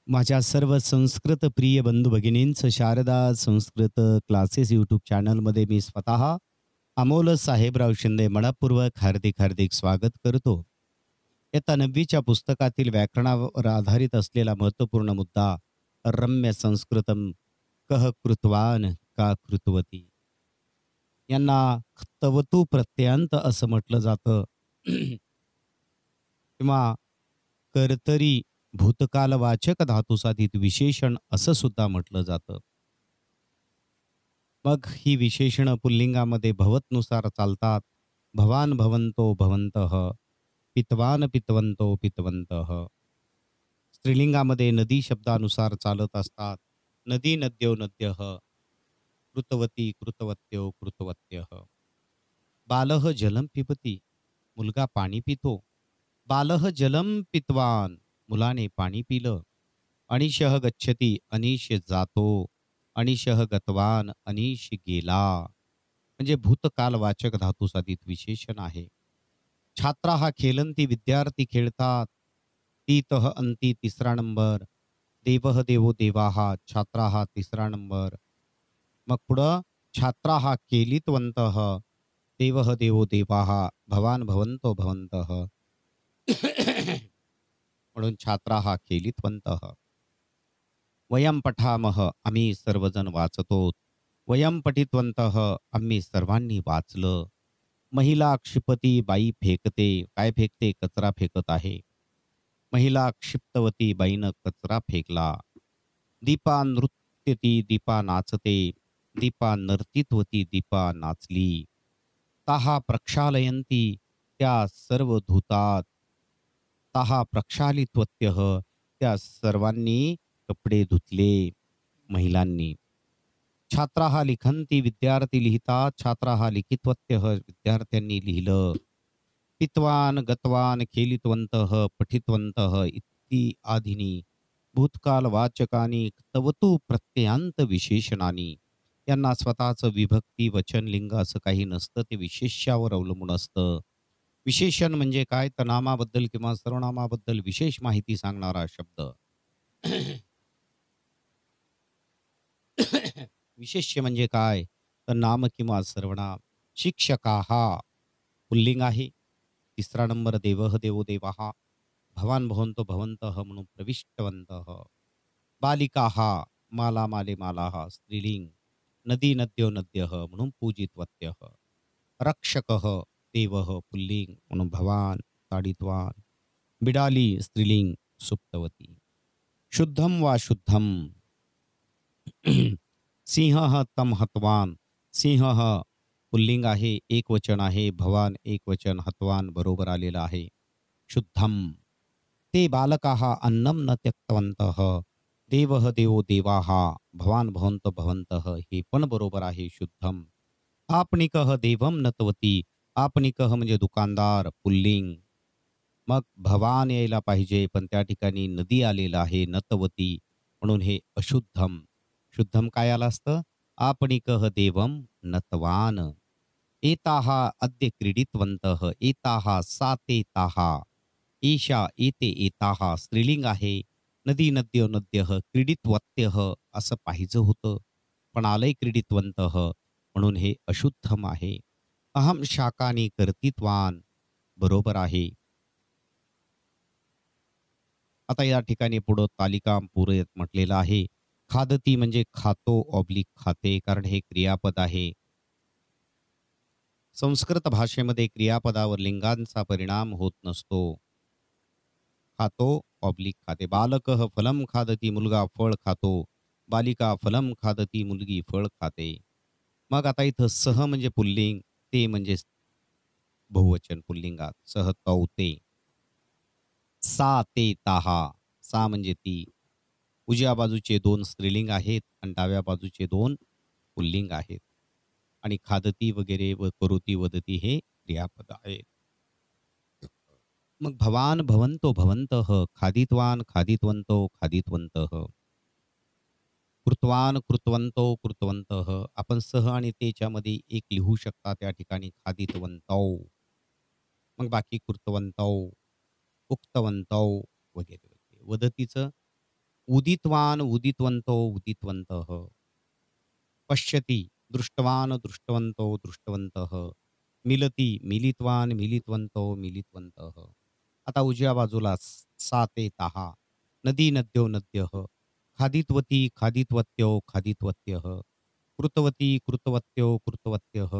माझ्या सर्व संस्कृत प्रिय बंधू भगिनींचं शारदा संस्कृत क्लासेस यूट्यूब चॅनलमध्ये मी स्वतः अमोल साहेबराव शिंदे मनपूर्वक हार्दिक हार्दिक स्वागत करतो. इयत्ता 9वीच्या पुस्तकातील व्याकरणावर आधारित असलेला महत्त्वपूर्ण मुद्दा रम्य संस्कृतम कह कृतवान का कृतवती यांना तवतू प्रत्ययांत असं म्हटलं जातं किंवा कर्तरी भूतकालवाचक धातुसाधित विशेषण असं सुद्धा म्हटलं जातं. मग ही विशेषणं पुल्लिंगामध्ये भवतनुसार चालतात. भवान भवंतो भवन्तः, पितवान पितवंतो पितवन्तः. स्त्रीलिंगामध्ये नदी शब्दानुसार चालत असतात. नदी नद्यो नद्यः, कृतवती कृतवत्यो कृतवत्यः. बालः जलं पिबती, मुलगा पाणी पितो. बालः जलं पितवान, मुलाने पाणी पिलं. अनिशः गच्छती, अनिश जातो. अनिशः गतवान, अनिश गेला. म्हणजे भूतकालवाचक धातुसाधित विशेषण आहे. छात्रा हा खेलंती, विद्यार्थी खेळतात. तीतः अंती तिसरा नंबर. देवः देवो देवाहा, छात्रा हा तिसरा नंबर. मग पुढं छात्रा हा केलितवंतः, देवः देवो देवाहा, भवान भवंतो भवन्तः. म्हणून छात्रा हा केलितवंतः. वयम पठामह, आम्ही सर्वजण वाचतो. वयम पठितवंतः, आम्ही सर्वांनी वाचलं. महिला क्षिपती, बाई फेकते. काय फेकते? कचरा फेकत आहे. महिला क्षिप्तवती, बाईनं कचरा फेकला. दीपा नृत्यती, दीपा नाचते. दीपा नर्तितवती, दीपा नाचली. ताहा प्रक्षालयंती, त्या सर्व धुतात. ताहा प्रक्षालित्वत्यः, त्या सर्वांनी कपडे धुतले महिलांनी. छात्रा हा लिखंती, विद्यार्थी लिहितात. छात्रा हा लिखितवत्यः, विद्यार्थ्यांनी लिहिलं. पितवान गतवान खेलितवंतः पठितवंतः इत्ती आधीनी भूतकाल वाचकानी तवतू प्रत्ययांत विशेषणानी. यांना स्वतःचं विभक्ती वचन लिंग असं काही नसतं. ते विशेष्यावर अवलंबून असतं. विशेषण म्हणजे काय? तर नामाबद्दल किंवा सर्वनामाबद्दल विशेष माहिती सांगणारा शब्द. विशेष्य म्हणजे काय? तर नाम किंवा सर्वनाम. शिक्षका हा पुल्लिंग आहे. तिसरा नंबर देवः देवो देवाहा, भवान भवंतो भवन्तः म्हणून प्रविष्टवन्तः. बालिका हा माला माले मालाहा, स्त्रीलिंग. नदी नद्यो नद्यः म्हणून पूजितवत्यः. रक्षकः देवः पुल्लिंग म्हणून भवान ताडितवान. बिडाली स्त्रीलिंग सुप्तवती. शुद्धम वा शुद्धम. सिंह तम हतवान. सिंह पुल्लिंग आहे, एक वचन आहे. भवान एक वचन, हतवान बरोबर आलेलं आहे. शुद्धम. ते बालकाः अन्नम न त्यक्तवन्तः. देवः देवो देवाः, भवान भवन्तो भवन्तः हे पण बरोबर आहे. शुद्धम. आपणिकः देवम नतवती. आपणिकः म्हणजे दुकानदार, पुल्लिंग. मग भवान यायला पाहिजे, पण त्या ठिकाणी नदी आलेला आहे, नतवती, म्हणून हे अशुद्धम. शुद्धम काय आलं असतं? आपणिकः देवम नतवान. एताः अद्य क्रीडितवन्तः. एताः साते ताः. ईशा एते एताः स्त्रीलिंग आहे. नदी नद्यो नद्यः, क्रीडितवत्यः असं पाहिजे होतं, पण आलंय क्रीडितवन्तः, म्हणून हे अशुद्धम आहे. अहम शाकानी कर्तित्वान बरोबर आहे. आता या ठिकाणी पुढं तालिका पुरत म्हटलेलं आहे. खादती म्हणजे खातो ऑब्लिक खाते, कारण हे क्रियापद आहे. संस्कृत भाषेमध्ये क्रियापदावर लिंगांचा परिणाम होत नसतो. खातो ऑब्लिक खाते. बालकः फलम खादती, मुलगा फळ खातो. बालिका फलम खादती, मुलगी फळ खाते. मग आता इथं सह म्हणजे पुल्लिंग, ते म्हणजे बहुवचन पुल्लिंगात. सह तौ ते. सा ते ताहा. सा म्हणजे ती. उजव्या बाजूचे 2 स्त्रीलिंग आहेत आणि डाव्या बाजूचे 2 पुल्लिंग आहेत. आणि खादती वगैरे व करोती वदती हे क्रियापद आहेत. मग भवान भवंतो भवन्तः, खादितवान खादितवंतो खादितवन्तः. कृतवान कृतवंतो कृतवन्तः. आपण सह आणि तेच्यामध्ये एक लिहू शकता त्या ठिकाणी खादितवंतौ. मग बाकी कृतवंतौ, उक्तवंतौ वगैरे वगैरे. वदतीचं उदितवान उदितवंतो उदितवन्तः, पश्यति दृष्टवान दृष्टवंतो दृष्टवन्तः, मिलती मिलितवान मिलितवंतो मिलितवन्तः. आता उजव्या बाजूला सातेतः, नदी नद्यो नद्यः, खादितवती खादितवत्यो खादितवत्यः, कृतवती कृतवत्यो कृतवत्यः,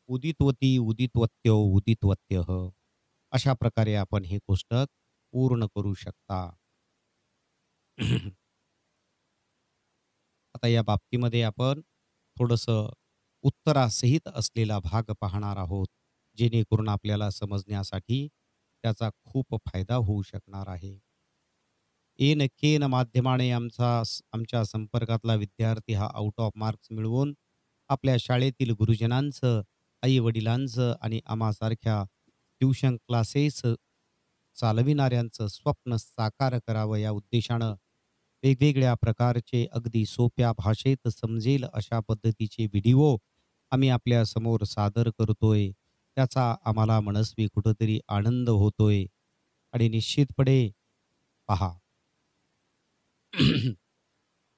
उदितवती उदितवत्यो उदितवत्यः. अशा प्रकारे आपण हे कोष्टक पूर्ण करू शकता. आता या बाबतीमध्ये आपण थोडंसं उत्तरासहित असलेला भाग पाहणार आहोत, जेणेकरून आपल्याला समजण्यासाठी त्याचा खूप फायदा होऊ शकणार आहे. येन केन माध्यमाने आमच्या संपर्कातला विद्यार्थी हा आउट ऑफ मार्क्स मिळवून आपल्या शाळेतील गुरुजनांचं, आई-वडिलांचं आणि आम्हासारख्या ट्युशन क्लासेस चालविणाऱ्यांचं स्वप्न साकार करावं या उद्देशानं वेगवेगळ्या प्रकारचे अगदी सोप्या भाषेत समजेल अशा पद्धतीचे व्हिडिओ आम्ही आपल्या समोर सादर करतोय. त्याचा आम्हाला मनस्वी कुठेतरी आनंद होतोय आणि निश्चितपणे पहा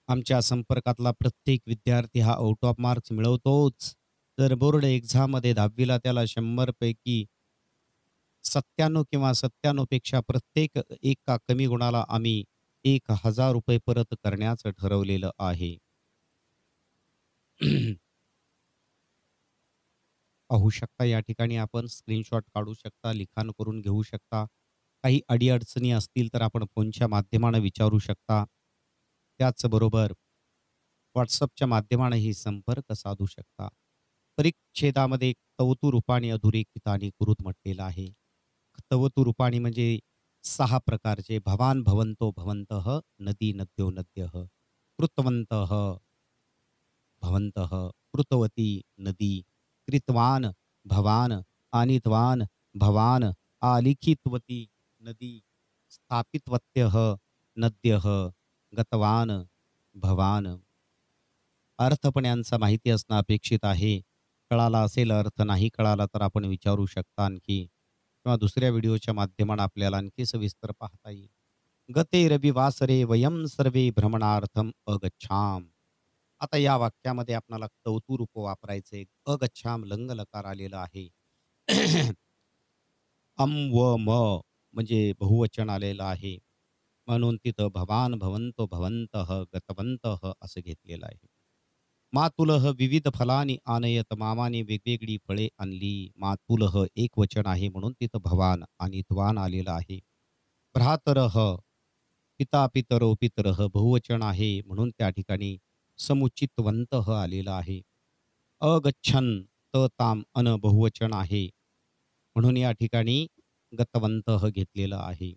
आमच्या संपर्कातला प्रत्येक विद्यार्थी हा आउट ऑफ मार्क्स मिळवतोच. तर बोर्ड एक्झाममध्ये 10वी त्याला 100 पैकी 97 किंवा 97 पेक्षा प्रत्येक एका कमी गुणाला आम्ही ₹1000 परत करण्याचं ठरवलेलं आहे. पाहू शकता या ठिकाणी आपण स्क्रीनशॉट काढू शकता, लिखाण करून घेऊ शकता. काही अडी-अडचणी असतील तर आपण फोनच्या माध्यमानं विचारू शकता. त्याचबरोबर WhatsAppच्या माध्यमानेही संपर्क साधू शकता. परिच्छेदामध्ये तवतू रूपाने अधोरेखित आणि कुरूत म्हटलेलं आहे. तवतू रूपाने म्हणजे 6 प्रकारचे भवान भवंतो भवन्तः, नदी नद्यो नद्यः, कृतवन्तः भवन्तः, कृतवती नदी, कृतवान भवान, आनीतवान भवान, आलिखितवती नदी, स्थापितवत्यः नद्यः, गतवान भवान. अर्थ पण यांचा माहिती असणं अपेक्षित आहे. कळाला असेल अर्थ, नाही कळाला तर आपण विचारू शकता आणखी किंवा दुसऱ्या व्हिडिओच्या माध्यमानं आपल्याला आणखी सविस्तर पाहता येईल. गते रविवासरे वयं सर्वे भ्रमणार्थम अगच्छाम. आता या वाक्यामध्ये आपल्याला तवतू रूप वापरायचे. अगच्छाम लंग लकार आलेला आहे. अम व म म्हणजे बहुवचन आलेलं आहे. म्हणून तिथं भवान भवंतो भवंतः गतवंतः असं घेतलेलं आहे. मातुलह विविध फलानी आनयत, मामाने वेगवेगळी फळे आणली. मातुलह एक वचन आहे म्हणून तिथं भवान आणि त्वान आलेलं आहे. भ्रातरह पिता पितरो पितरह बहुवचन आहे म्हणून त्या ठिकाणी समुचितवंतः आलेलं आहे. अगच्छन त ताम अन बहुवचन आहे म्हणून या ठिकाणी गतवंतः घेतलेलं आहे.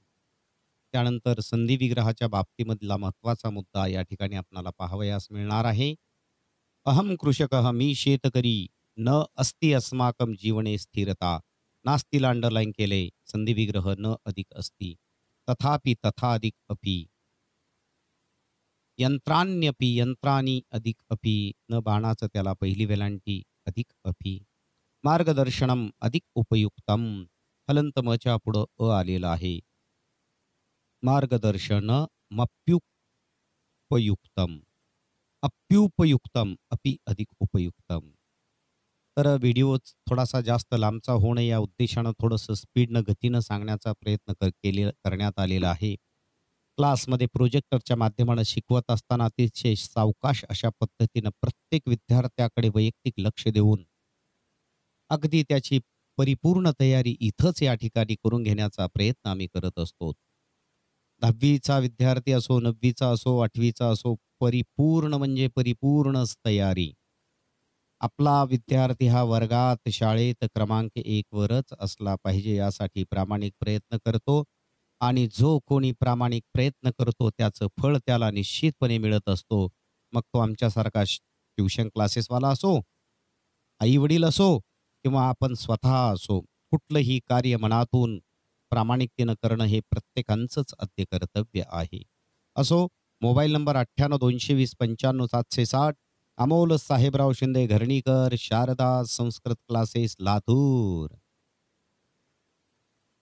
त्यानंतर संधी विग्रहाच्या बाबतीमधला महत्वाचा मुद्दा या ठिकाणी आपल्याला पाहावयास मिळणार आहे. अहम कृषकः मी शेतकरी, न अस्ति अस्माकं जीवने स्थिरता. नास्तीला अंडरलाईन केले. संधी विग्रह न अधिक अस्ति. तथापि तथा अधिक अपि. यंत्राण्यपि यंत्राणी अधिक अपि. न बाणाचं त्याला पहिली वेलांटी अधिक अपि. मार्गदर्शनम अधिक उपयुक्तम. हलंत मच्या पुढं अ आलेलं आहे. मार्गदर्शन मप्युपयुक्तम. अप्युपयुक्तम अपि अधिक उपयुक्तम. तर व्हिडिओ थोडासा जास्त लांबचा होऊ नये या उद्देशानं थोडंसं स्पीडनं गतीनं सांगण्याचा प्रयत्न करण्यात आलेला आहे. क्लासमध्ये प्रोजेक्टरच्या माध्यमानं शिकवत असताना अतिशय सावकाश अशा पद्धतीनं प्रत्येक विद्यार्थ्याकडे वैयक्तिक लक्ष देऊन अगदी त्याची परिपूर्ण तयारी इथंच या ठिकाणी करून घेण्याचा प्रयत्न आम्ही करत असतो. 10वीचा विद्यार्थी असो, 9वीचा असो, 8वीचा असो, परिपूर्ण म्हणजे परिपूर्णच तयारी. आपला विद्यार्थी हा वर्गात, शाळेत क्रमांक 1 वरच असला पाहिजे यासाठी प्रामाणिक प्रयत्न करतो आणि जो कोणी प्रामाणिक प्रयत्न करतो त्याचं फळ त्याला निश्चितपणे मिळत असतो. मग तो आमच्यासारखा ट्युशन क्लासेसवाला असो, आई-वडील असो किंवा आपण स्वतः असो. कुठलंही कार्य मनातून प्रामाणिकतेनं करणं हे प्रत्येकाचंच आद्य कर्तव्य आहे. असो, mobile number 98 220 95 760. Amol Sahebrao Shinde Gharanikar, Sharada Sanskrit classes, Latur.